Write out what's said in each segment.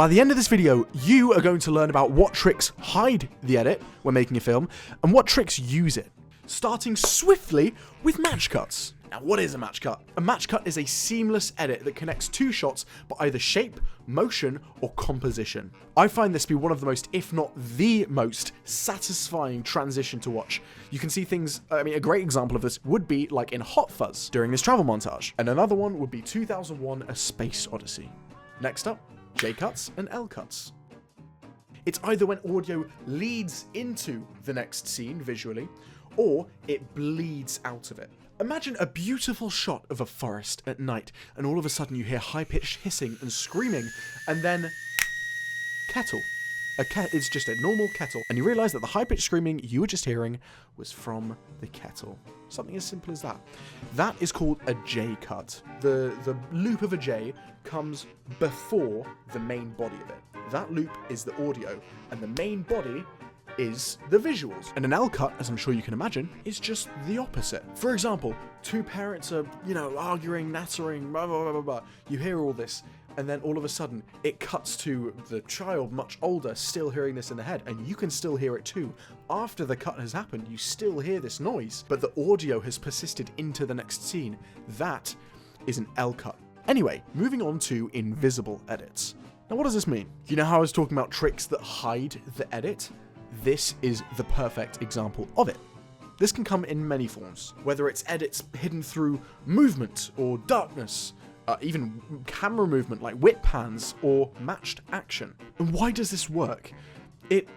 By the end of this video, you are going to learn about what tricks hide the edit when making a film, and what tricks use it. Starting swiftly with match cuts. Now, what is a match cut? A match cut is a seamless edit that connects two shots by either shape, motion, or composition. I find this to be one of the most, if not the most, satisfying transition to watch. You can see things, a great example of this would be like in Hot Fuzz during this travel montage. And another one would be 2001: A Space Odyssey. Next up, J cuts and L cuts. It's either when audio leads into the next scene visually, or it bleeds out of it. Imagine a beautiful shot of a forest at night, and all of a sudden you hear high-pitched hissing and screaming, and then kettle. It's just a normal kettle, and you realise that the high-pitched screaming you were just hearing was from the kettle. Something as simple as that. That is called a J cut. The loop of a J comes before the main body of it. That loop is the audio, and the main body is the visuals. And an L cut, as I'm sure you can imagine, is just the opposite. For example, two parents are, arguing, nattering, blah, blah, blah, blah, blah. You hear all this, and then all of a sudden, it cuts to the child, much older, still hearing this in the head, and you can still hear it too. After the cut has happened, you still hear this noise, but the audio has persisted into the next scene. That is an L cut. Anyway, moving on to invisible edits. Now, what does this mean? You know how I was talking about tricks that hide the edit? This is the perfect example of it. This can come in many forms, whether it's edits hidden through movement or darkness, even camera movement like whip pans or matched action. And why does this work? It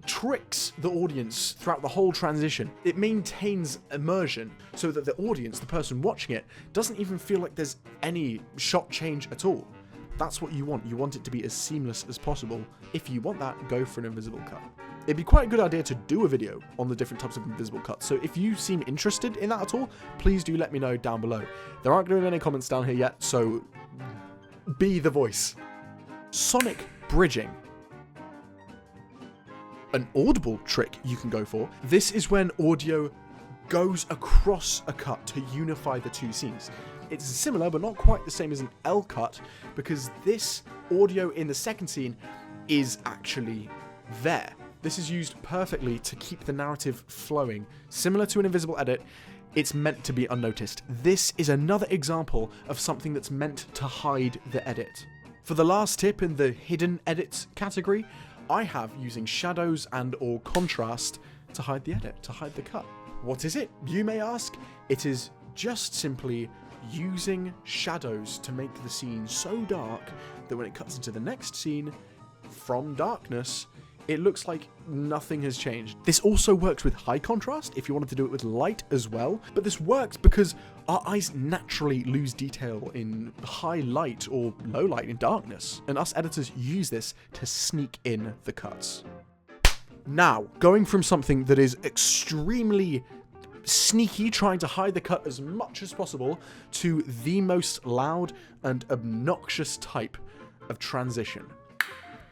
tricks the audience throughout the whole transition. It maintains immersion so that the audience, the person watching it, doesn't even feel like there's any shot change at all. That's what you want. You want it to be as seamless as possible. If you want that, go for an invisible cut. It'd be quite a good idea to do a video on the different types of invisible cuts. So if you seem interested in that at all, please do let me know down below. There aren't going to be any comments down here yet, so be the voice. Sonic bridging. An audible trick you can go for. This is when audio goes across a cut to unify the two scenes. It's similar, but not quite the same as an L cut, because this audio in the second scene is actually there. This is used perfectly to keep the narrative flowing. Similar to an invisible edit, it's meant to be unnoticed. This is another example of something that's meant to hide the edit. For the last tip in the hidden edits category, I have using shadows and or contrast to hide the edit, to hide the cut. What is it, you may ask? It is just simply using shadows to make the scene so dark that when it cuts into the next scene, from darkness, it looks like nothing has changed. This also works with high contrast if you wanted to do it with light as well, but this works because our eyes naturally lose detail in high light or low light in darkness, and us editors use this to sneak in the cuts. Now, going from something that is extremely sneaky, trying to hide the cut as much as possible, to the most loud and obnoxious type of transition.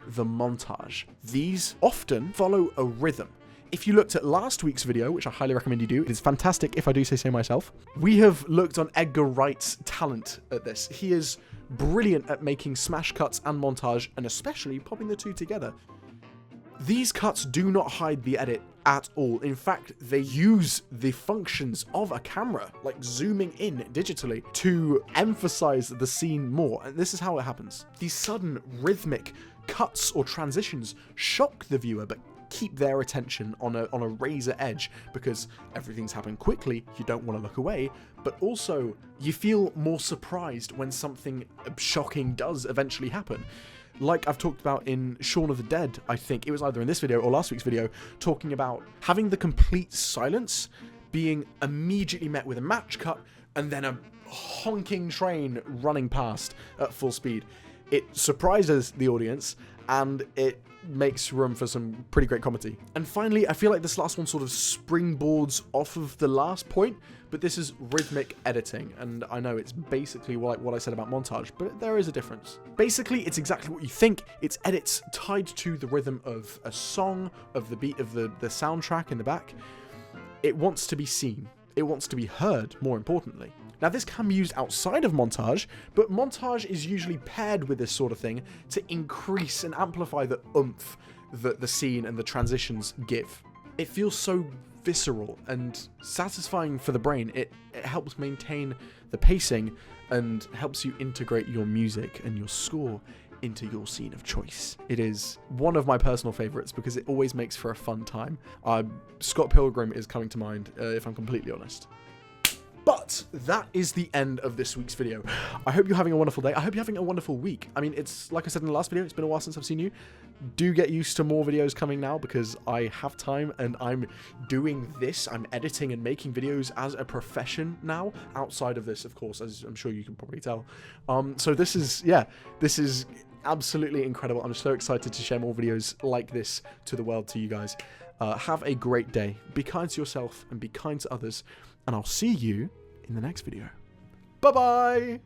The montage. These often follow a rhythm. If you looked at last week's video, which I highly recommend you do, it is fantastic if I do say so myself, we have looked on Edgar Wright's talent at this. He is brilliant at making smash cuts and montage, and especially popping the two together. These cuts do not hide the edit at all. In fact, they use the functions of a camera, like zooming in digitally, to emphasize the scene more. And this is how it happens. These sudden rhythmic cuts or transitions shock the viewer, but keep their attention on a razor edge, because everything's happened quickly, you don't want to look away, but also you feel more surprised when something shocking does eventually happen. Like I've talked about in Shaun of the Dead, I think it was either in this video or last week's video, talking about having the complete silence being immediately met with a match cut and then a honking train running past at full speed. It surprises the audience and it makes room for some pretty great comedy. And finally, I feel like this last one sort of springboards off of the last point, but this is rhythmic editing, and I know it's basically like what I said about montage, but there is a difference. Basically, it's exactly what you think. It's edits tied to the rhythm of a song, of the beat of the soundtrack in the back. It wants to be seen. It wants to be heard, more importantly. Now, this can be used outside of montage, but montage is usually paired with this sort of thing to increase and amplify the oomph that the scene and the transitions give. It feels so visceral and satisfying for the brain. It helps maintain the pacing and helps you integrate your music and your score into your scene of choice. It is one of my personal favorites because it always makes for a fun time. Scott Pilgrim is coming to mind, if I'm completely honest. But that is the end of this week's video. I hope you're having a wonderful day. I hope you're having a wonderful week. I mean, it's like I said in the last video, it's been a while since I've seen you. Do get used to more videos coming now because I have time and I'm doing this. I'm editing and making videos as a profession now, outside of this, of course, as I'm sure you can probably tell. So this is absolutely incredible. I'm so excited to share more videos like this to the world, to you guys. Have a great day. Be kind to yourself and be kind to others. And I'll see you in the next video. Bye-bye!